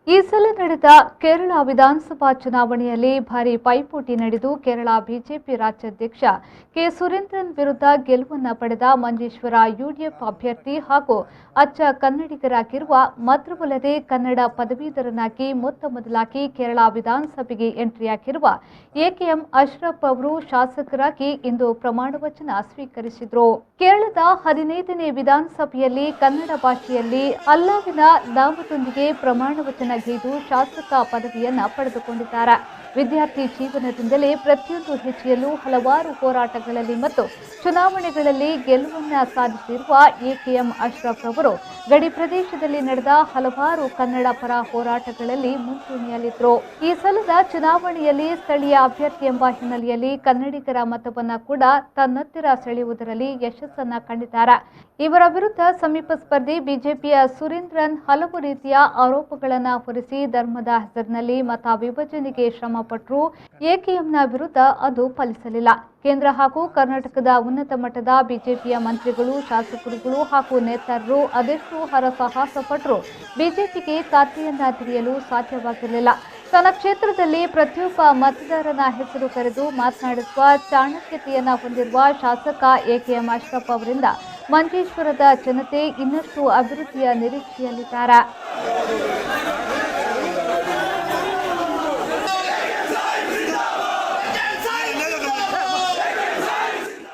ಈ ಸಲ ನಡೆದ ಕೇರಳ ವಿಧಾನಸಭಾ ಚುನಾವಣೆಯಲ್ಲಿ ಭಾರೀ ಪೈಪೋಟಿ ನಡೆದು ಕೇರಳ ಬಿಜೆಪಿ ರಾಜ್ಯಾಧ್ಯಕ್ಷ ಕೆ ಸುರೇಂದ್ರನ್ ವಿರುದ್ಧ ಗೆಲುವನ್ನು ಪಡೆದ ಮಂಜೇಶ್ವರ ಯುಡಿಎಫ್ ಅಭ್ಯರ್ಥಿ ಹಾಗೂ ಅಚ್ಚ ಕನ್ನಡಿಗರಾಗಿರುವ ಮಾತ್ರವಲ್ಲದೆ ಕನ್ನಡ ಪದವೀಧರನಾಗಿ ಮೊದಲಾಗಿ ಕೇರಳ ವಿಧಾನಸಭೆಗೆ ಎಂಟ್ರಿಯಾಗಿರುವ ಎಕೆಎಂ ಅಶ್ರಫ್ ಅವರು ಶಾಸಕರಾಗಿ ಇಂದು ಪ್ರಮಾಣ ವಚನ ಸ್ವೀಕರಿಸಿದರು. ಕೇರಳದ 15ನೇ ವಿಧಾನಸಭೆಯಲ್ಲಿ ಕನ್ನಡ ಭಾಷೆಯಲ್ಲಿ ಅಲ್ಲಾವಿನ ನಾಮದೊಂದಿಗೆ ಪ್ರಮಾಣ ವಚನ ಗೈದು ಶಾಸಕ ಪದವಿಯನ್ನು ಪಡೆದುಕೊಂಡಿದ್ದಾರೆ. ವಿದ್ಯಾರ್ಥಿ ಜೀವನದಿಂದಲೇ ಪ್ರತಿಯೊಂದು ಹೆಜ್ಜೆಯಲ್ಲೂ ಹಲವಾರು ಹೋರಾಟಗಳಲ್ಲಿ ಮತ್ತು ಚುನಾವಣೆಗಳಲ್ಲಿ ಗೆಲುವನ್ನು ಸಾಧಿಸಿರುವ ಎಕೆಎಂ ಅಶ್ರಫ್ ಅವರು ಗಡಿ ಪ್ರದೇಶದಲ್ಲಿ ನಡೆದ ಹಲವಾರು ಕನ್ನಡ ಪರ ಹೋರಾಟಗಳಲ್ಲಿ ಮುಂಚೂಣಿಯಲ್ಲಿದ್ದರು. ಈ ಸಲದ ಚುನಾವಣೆಯಲ್ಲಿ ಸ್ಥಳೀಯ ಅಭ್ಯರ್ಥಿ ಎಂಬ ಹಿನ್ನೆಲೆಯಲ್ಲಿ ಕನ್ನಡಿಗರ ಮತವನ್ನು ಕೂಡ ತನ್ನತ್ತಿರ ಸೆಳೆಯುವುದರಲ್ಲಿ ಯಶಸ್ಸನ್ನು ಕಂಡಿದ್ದಾರೆ. ಇವರ ವಿರುದ್ಧ ಸಮೀಪ ಸ್ಪರ್ಧಿ ಬಿಜೆಪಿಯ ಸುರೇಂದ್ರನ್ ಹಲವು ರೀತಿಯ ಆರೋಪಗಳನ್ನು ಹೊರಿಸಿ ಧರ್ಮದ ಹೆಸರಿನಲ್ಲಿ ಮತ ವಿಭಜನೆಗೆ ಶ್ರಮಪಟ್ಟರು. ಎಕೆಎಂನ ವಿರುದ್ಧ ಅದು ಫಲಿಸಲಿಲ್ಲ. ಕೇಂದ್ರ ಹಾಗೂ ಕರ್ನಾಟಕದ ಉನ್ನತ ಮಟ್ಟದ ಬಿಜೆಪಿಯ ಮಂತ್ರಿಗಳು, ಶಾಸಕರುಗಳು ಹಾಗೂ ನೇತಾರರು ಅದೆಷ್ಟು ಹರಸಾಹಸ ಪಟ್ಟರು ಬಿಜೆಪಿಗೆ ಖಾತೆಯನ್ನ ತೆರೆಯಲು ಸಾಧ್ಯವಾಗಿರಲಿಲ್ಲ. ತನ್ನ ಕ್ಷೇತ್ರದಲ್ಲಿ ಪ್ರತಿಯೊಬ್ಬ ಮತದಾರನ ಹೆಸರು ಕರೆದು ಮಾತನಾಡಿಸುವ ಚಾಣಕ್ಯತೆಯನ್ನ ಹೊಂದಿರುವ ಶಾಸಕ ಎಕೆಎಂ ಅಶ್ರಫ್ ಅವರಿಂದ ಮಂಜೇಶ್ವರದ ಜನತೆ ಇನ್ನಷ್ಟು ಅಭಿವೃದ್ಧಿಯ ನಿರೀಕ್ಷೆಯಲ್ಲಿದ್ದಾರೆ.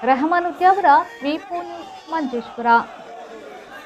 ರೆಹಮಾನ್ ಉದ್ಯಾವರ, ವಿ4 ನ್ಯೂಸ್, ಮಂಜೇಶ್ವರ.